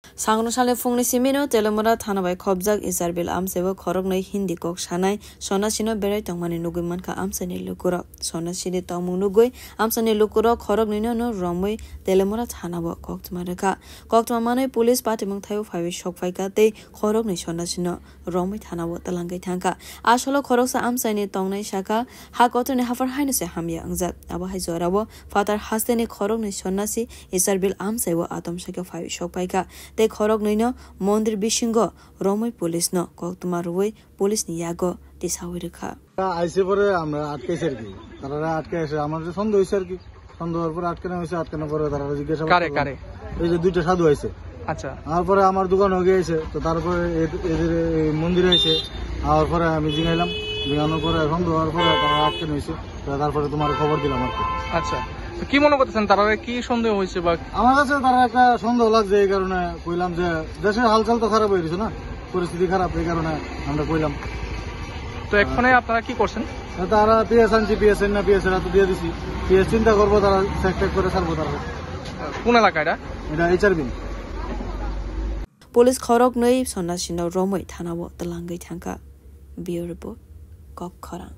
Sangno sale fungni simino telemora thanabai khobjak Isarbil amsebo khorognai hindi kok sanai sonasino berai tongmani nuguman ka amsani lukuro sonasini tongmung nugui amsani lukuro khorognino no romoi telemora thanabo koktuma manai police patimung thayo phaiwi sokphaika tei khorognai sonasino romoi thanabo talangai thangka asolo khoroksa amsani tongnai saka ha kotoni hafar hainase hamya angjak abo hai jorabo fatar hasteni khorognai sonasi Isarbil amsaibo atom saka phaiwi sokphaika te khorok noino mondir bisingo romoi police no koktuma ruoi police ni yago tisawi rekha আইসে পরে আমরা আটকাইছি আর কি তারা আটকাইছে আমার যে সন্দেহ হইছে আর কি সন্দেহের পরে আটকানোর পরে তারা জিজ্ঞাসা কারে এই যে দুইটা সাধু আইছে আচ্ছা তারপরে আমার দোকান হয়ে গেছে তো তারপরে এদের মন্দিরে আইছে আর পরে আমি জিজ্ঞানোর পরে সন্দেহ হওয়ার পরে তারা আটকানো হয়েছে তারপরে তোমার খবর দিলাম আর কি আচ্ছা কি মনে করতেছেন তারা কি সন্দেহ হয়েছে বা আমার কাছে তারা একটা সন্দেহ লাগছে এই কারণে কইলাম যে দেশের হালচাল তো খারাপ হয়ে গেছে না পরিস্থিতি খারাপ এই কারণে আমরা কইলাম তো এখানে আপনারা কি করছেন তারা পিএস আনছি পিএস না পিএস এরা তো দিয়ে দিছি পিএস চিন্তা করবো তারা চেক করে ছাড়বো তারা কোন এলাকা এটা HRB police khorok noi sonasino romoi thanabo talangai thangka biurbo kok khorang